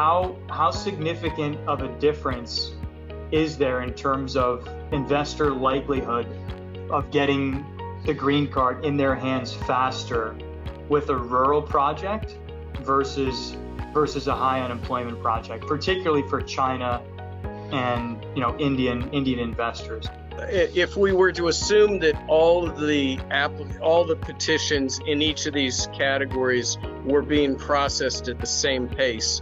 how significant of a difference is there in terms of investor likelihood of getting the green card in their hands faster with a rural project versus a high unemployment project, particularly for China and Indian investors? If we were to assume that all the petitions in each of these categories were being processed at the same pace,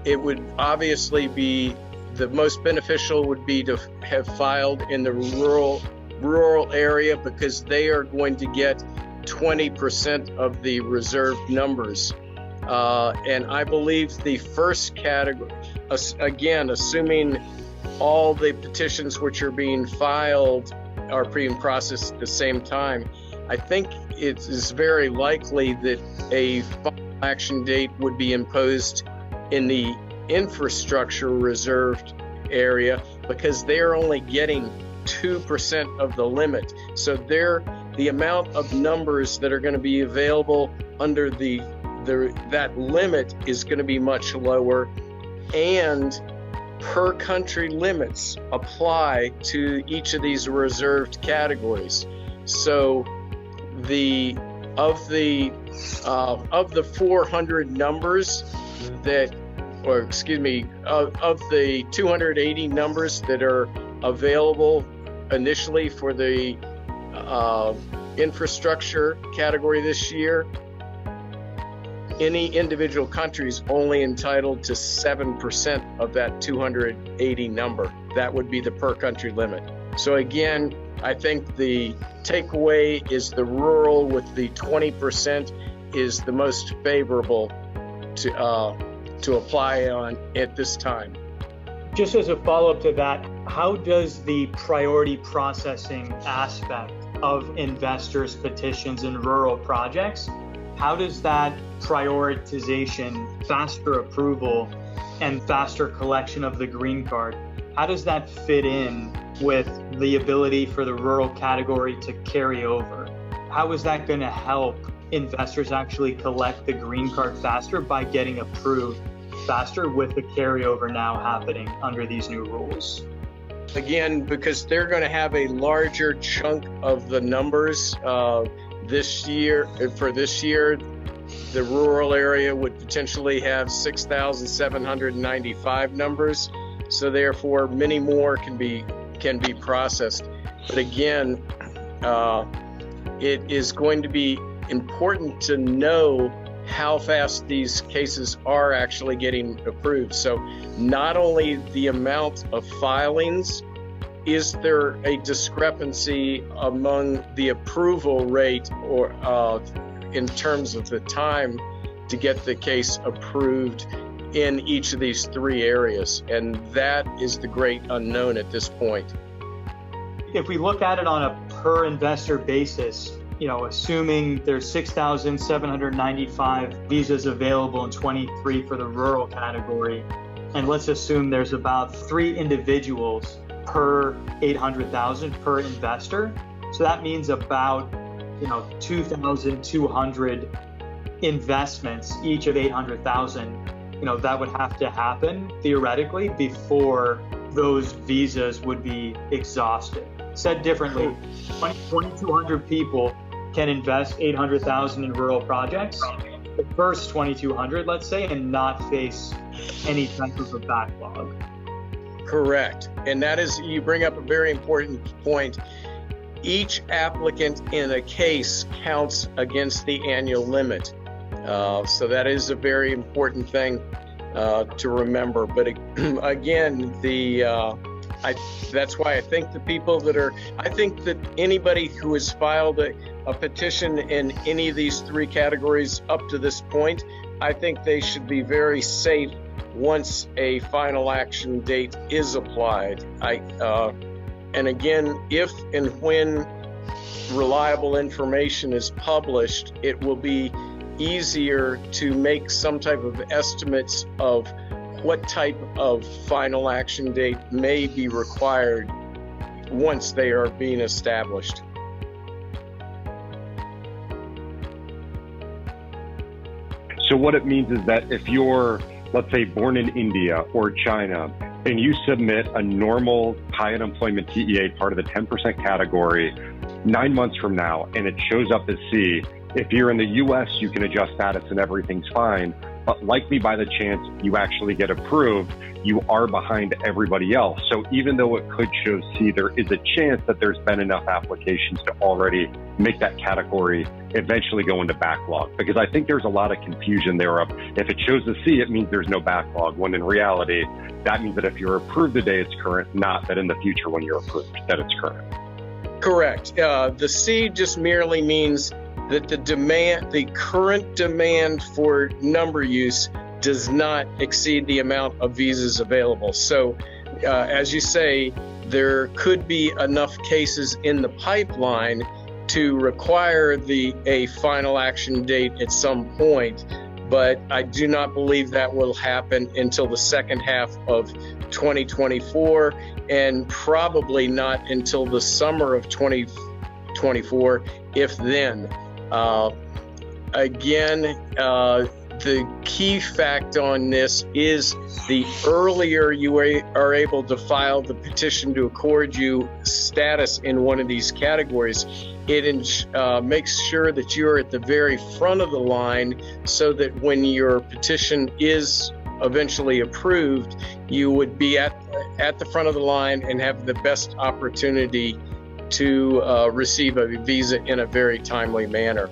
it would obviously be the most beneficial would be to have filed in the rural area, because they are going to get 20% of the reserved numbers. And I believe the first category, again, assuming all the petitions which are being filed are being processed at the same time, I think it is very likely that a final action date would be imposed in the infrastructure reserved area, because they're only getting 2% of the limit. So the amount of numbers that are going to be available under that limit is going to be much lower, and per country limits apply to each of these reserved categories. So of the 400 numbers of the 280 numbers that are available initially for the infrastructure category this year, any individual country is only entitled to 7% of that 280 number. That would be the per country limit. So again, I think the takeaway is the rural with the 20% is the most favorable to apply on at this time. Just as a follow-up to that, how does the priority processing aspect of investors' petitions in rural projects, how does that prioritization, faster approval, and faster collection of the green card, how does that fit in with the ability for the rural category to carry over? How is that going to help investors actually collect the green card faster by getting approved faster with the carryover now happening under these new rules? Again, because they're going to have a larger chunk of the numbers this year. For this year, the rural area would potentially have 6,795 numbers. So therefore, many more can be processed. But again, it is going to be important to know how fast these cases are actually getting approved. So not only the amount of filings, is there a discrepancy among the approval rate or in terms of the time to get the case approved in each of these three areas? And that is the great unknown at this point. If we look at it on a per investor basis, assuming there's 6,795 visas available in 23 for the rural category, and let's assume there's about 3 individuals per 800,000 per investor. So that means about 2,200 investments, each of 800,000. That would have to happen theoretically before those visas would be exhausted. Said differently, 2,200 people can invest 800,000 in rural projects, the first 2,200, let's say, and not face any type of a backlog. Correct. And that is, you bring up a very important point. Each applicant in a case counts against the annual limit. So that is a very important thing to remember. But again, that's why I think I think that anybody who has filed a petition in any of these three categories up to this point, I think they should be very safe once a final action date is applied. And again, if and when reliable information is published, it will be easier to make some type of estimates of what type of final action date may be required once they are being established. So what it means is that if you're let's say born in India or China, and you submit a normal high unemployment TEA part of the 10% category 9 months from now, and it shows up as C, if you're in the US, you can adjust status and everything's fine. But likely by the chance you actually get approved, you are behind everybody else. So even though it could show C, there is a chance that there's been enough applications to already make that category eventually go into backlog. Because I think there's a lot of confusion there of if it shows a C, it means there's no backlog, when in reality, that means that if you're approved today, it's current, not that in the future when you're approved, that it's current. Correct. The C just merely means that the current demand for number use does not exceed the amount of visas available. So, as you say, there could be enough cases in the pipeline to require a final action date at some point, but I do not believe that will happen until the second half of 2024, and probably not until the summer of 2024, if then. The key fact on this is the earlier you are able to file the petition to accord you status in one of these categories, it makes sure that you're at the very front of the line, so that when your petition is eventually approved, you would be at the front of the line and have the best opportunity to receive a visa in a very timely manner.